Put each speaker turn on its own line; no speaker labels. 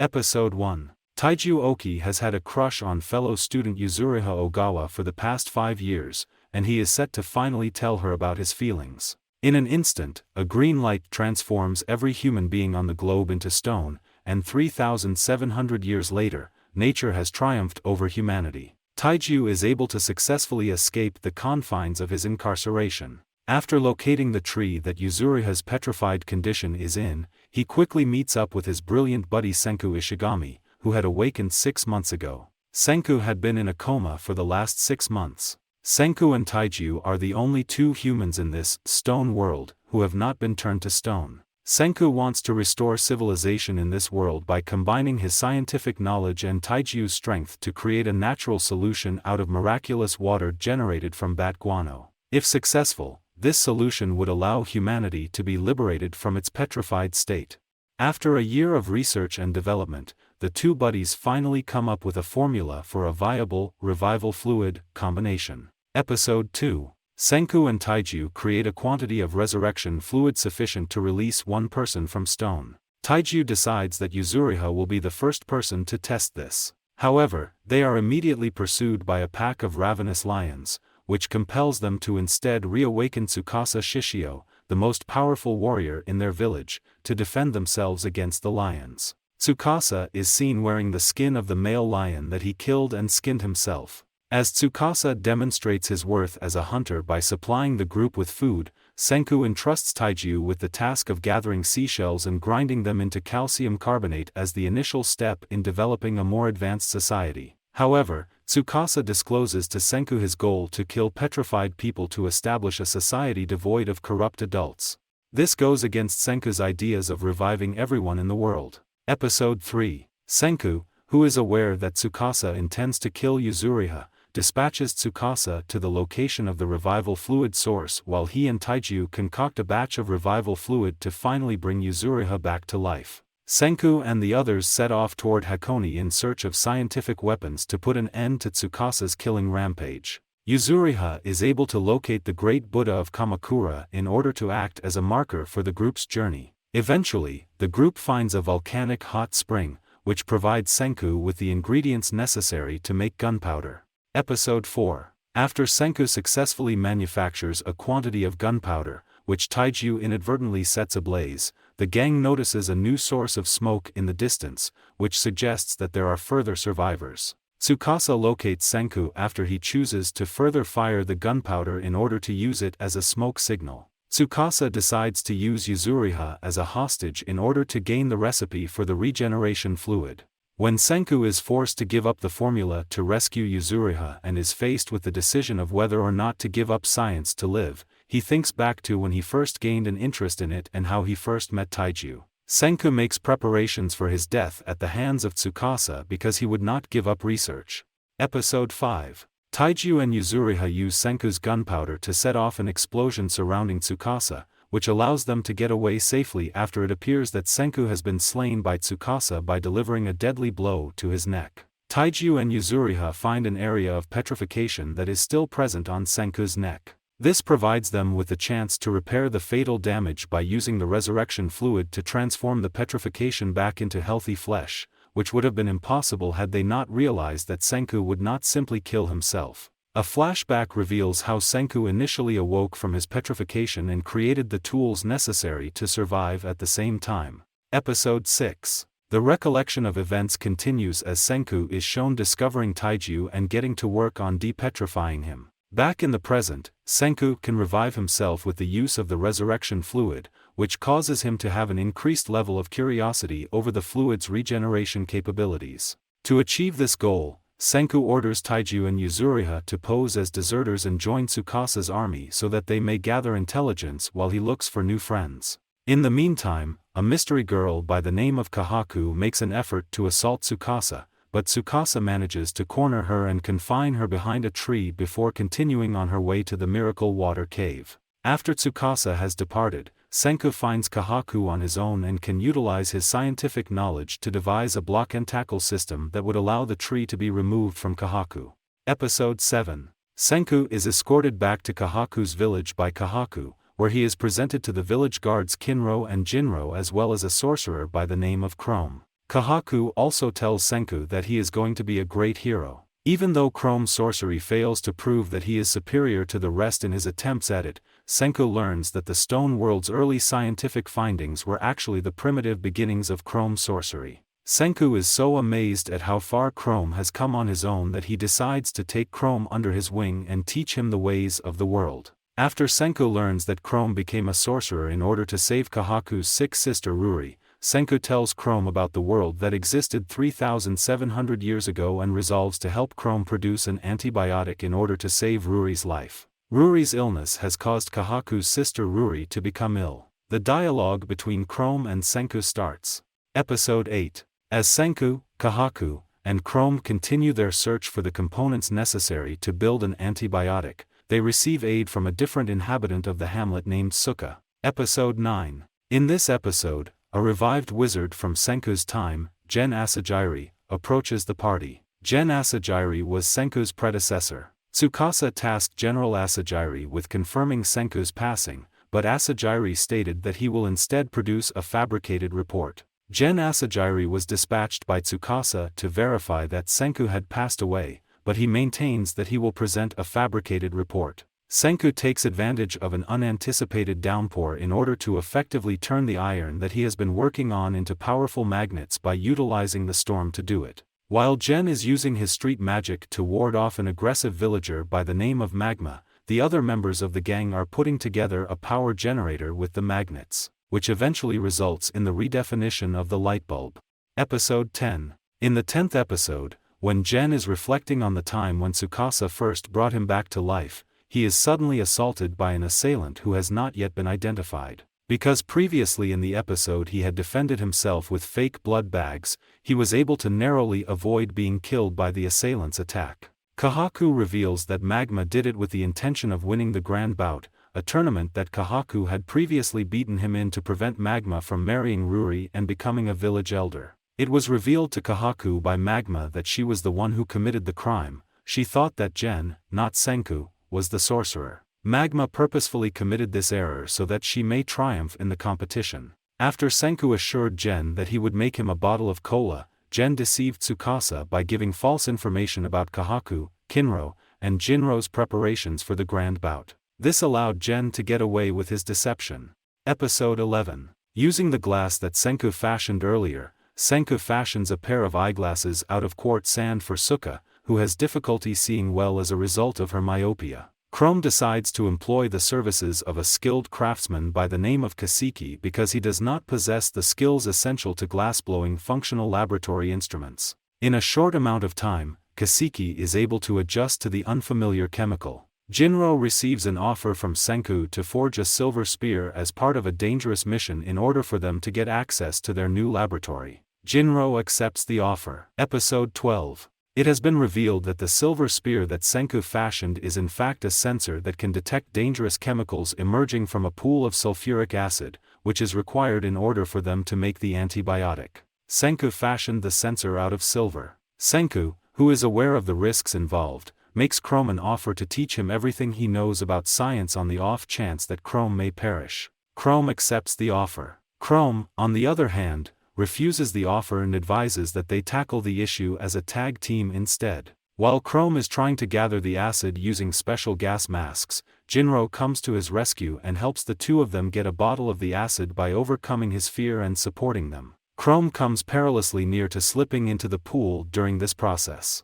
Episode 1. Taiju Oki has had a crush on fellow student Yuzuriha Ogawa for the past 5 years, and he is set to finally tell her about his feelings. In an instant, a green light transforms every human being on the globe into stone, and 3,700 years later, nature has triumphed over humanity. Taiju is able to successfully escape the confines of his incarceration. After locating the tree that Yuzuriha's petrified condition is in, he quickly meets up with his brilliant buddy Senku Ishigami, who had awakened 6 months ago. Senku had been in a coma for the last 6 months. Senku and Taiju are the only 2 humans in this stone world who have not been turned to stone. Senku wants to restore civilization in this world by combining his scientific knowledge and Taiju's strength to create a natural solution out of miraculous water generated from bat guano. If successful, this solution would allow humanity to be liberated from its petrified state. After a year of research and development, the 2 buddies finally come up with a formula for a viable, revival fluid combination. Episode 2. Senku and Taiju create a quantity of resurrection fluid sufficient to release 1 person from stone. Taiju decides that Yuzuriha will be the first person to test this. However, they are immediately pursued by a pack of ravenous lions, which compels them to instead reawaken Tsukasa Shishio, the most powerful warrior in their village, to defend themselves against the lions. Tsukasa is seen wearing the skin of the male lion that he killed and skinned himself. As Tsukasa demonstrates his worth as a hunter by supplying the group with food, Senku entrusts Taiju with the task of gathering seashells and grinding them into calcium carbonate as the initial step in developing a more advanced society. However, Tsukasa discloses to Senku his goal to kill petrified people to establish a society devoid of corrupt adults. This goes against Senku's ideas of reviving everyone in the world. Episode 3. Senku, who is aware that Tsukasa intends to kill Yuzuriha, dispatches Tsukasa to the location of the revival fluid source while he and Taiju concoct a batch of revival fluid to finally bring Yuzuriha back to life. Senku and the others set off toward Hakone in search of scientific weapons to put an end to Tsukasa's killing rampage. Yuzuriha is able to locate the Great Buddha of Kamakura in order to act as a marker for the group's journey. Eventually, the group finds a volcanic hot spring, which provides Senku with the ingredients necessary to make gunpowder. Episode 4. After Senku successfully manufactures a quantity of gunpowder, which Taiju inadvertently sets ablaze, the gang notices a new source of smoke in the distance, which suggests that there are further survivors. Tsukasa locates Senku after he chooses to further fire the gunpowder in order to use it as a smoke signal. Tsukasa decides to use Yuzuriha as a hostage in order to gain the recipe for the regeneration fluid. When Senku is forced to give up the formula to rescue Yuzuriha and is faced with the decision of whether or not to give up science to live, he thinks back to when he first gained an interest in it and how he first met Taiju. Senku makes preparations for his death at the hands of Tsukasa because he would not give up research. Episode 5. Taiju and Yuzuriha use Senku's gunpowder to set off an explosion surrounding Tsukasa, which allows them to get away safely after it appears that Senku has been slain by Tsukasa by delivering a deadly blow to his neck. Taiju and Yuzuriha find an area of petrification that is still present on Senku's neck. This provides them with the chance to repair the fatal damage by using the resurrection fluid to transform the petrification back into healthy flesh, which would have been impossible had they not realized that Senku would not simply kill himself. A flashback reveals how Senku initially awoke from his petrification and created the tools necessary to survive at the same time. Episode 6. The recollection of events continues as Senku is shown discovering Taiju and getting to work on depetrifying him. Back in the present, Senku can revive himself with the use of the resurrection fluid, which causes him to have an increased level of curiosity over the fluid's regeneration capabilities. To achieve this goal, Senku orders Taiju and Yuzuriha to pose as deserters and join Tsukasa's army so that they may gather intelligence while he looks for new friends. In the meantime, a mystery girl by the name of Kahaku makes an effort to assault Tsukasa, but Tsukasa manages to corner her and confine her behind a tree before continuing on her way to the Miracle Water Cave. After Tsukasa has departed, Senku finds Kahaku on his own and can utilize his scientific knowledge to devise a block and tackle system that would allow the tree to be removed from Kahaku. Episode 7. Senku is escorted back to Kahaku's village by Kahaku, where he is presented to the village guards Kinro and Jinro as well as a sorcerer by the name of Chrome. Kahaku also tells Senku that he is going to be a great hero. Even though Chrome's sorcery fails to prove that he is superior to the rest in his attempts at it, Senku learns that the Stone World's early scientific findings were actually the primitive beginnings of Chrome's sorcery. Senku is so amazed at how far Chrome has come on his own that he decides to take Chrome under his wing and teach him the ways of the world. After Senku learns that Chrome became a sorcerer in order to save Kahaku's sick sister Ruri, Senku tells Chrome about the world that existed 3,700 years ago and resolves to help Chrome produce an antibiotic in order to save Ruri's life. Ruri's illness has caused Kahaku's sister Ruri to become ill. The dialogue between Chrome and Senku starts. Episode 8. As Senku, Kahaku, and Chrome continue their search for the components necessary to build an antibiotic, they receive aid from a different inhabitant of the hamlet named Suka. Episode 9. In this episode, a revived wizard from Senku's time, Gen Asajiri, approaches the party. Gen Asajiri was Senku's predecessor. Tsukasa tasked General Asajiri with confirming Senku's passing, but Asajiri stated that he will instead produce a fabricated report. Gen Asajiri was dispatched by Tsukasa to verify that Senku had passed away, but he maintains that he will present a fabricated report. Senku takes advantage of an unanticipated downpour in order to effectively turn the iron that he has been working on into powerful magnets by utilizing the storm to do it. While Gen is using his street magic to ward off an aggressive villager by the name of Magma, the other members of the gang are putting together a power generator with the magnets, which eventually results in the redefinition of the light bulb. Episode 10. In the 10th episode, when Gen is reflecting on the time when Tsukasa first brought him back to life, he is suddenly assaulted by an assailant who has not yet been identified. Because previously in the episode he had defended himself with fake blood bags, he was able to narrowly avoid being killed by the assailant's attack. Kahaku reveals that Magma did it with the intention of winning the Grand Bout, a tournament that Kahaku had previously beaten him in to prevent Magma from marrying Ruri and becoming a village elder. It was revealed to Kahaku by Magma that she was the one who committed the crime. She thought that Gen, not Senku, was the sorcerer. Magma purposefully committed this error so that she may triumph in the competition. After Senku assured Gen that he would make him a bottle of cola, Gen deceived Tsukasa by giving false information about Kahaku, Kinro, and Jinro's preparations for the Grand Bout. This allowed Gen to get away with his deception. Episode 11. Using the glass that Senku fashioned earlier, Senku fashions a pair of eyeglasses out of quartz sand for Suka, who has difficulty seeing well as a result of her myopia. Chrome decides to employ the services of a skilled craftsman by the name of Kasiki because he does not possess the skills essential to glassblowing functional laboratory instruments. In a short amount of time, Kasiki is able to adjust to the unfamiliar chemical. Jinro receives an offer from Senku to forge a silver spear as part of a dangerous mission in order for them to get access to their new laboratory. Jinro accepts the offer. Episode 12. It has been revealed that the silver spear that Senku fashioned is in fact a sensor that can detect dangerous chemicals emerging from a pool of sulfuric acid, which is required in order for them to make the antibiotic. Senku fashioned the sensor out of silver. Senku, who is aware of the risks involved, makes Chrome an offer to teach him everything he knows about science on the off chance that Chrome may perish. Chrome accepts the offer. Chrome, on the other hand, refuses the offer and advises that they tackle the issue as a tag team instead. While Chrome is trying to gather the acid using special gas masks, Jinro comes to his rescue and helps the two of them get a bottle of the acid by overcoming his fear and supporting them. Chrome comes perilously near to slipping into the pool during this process.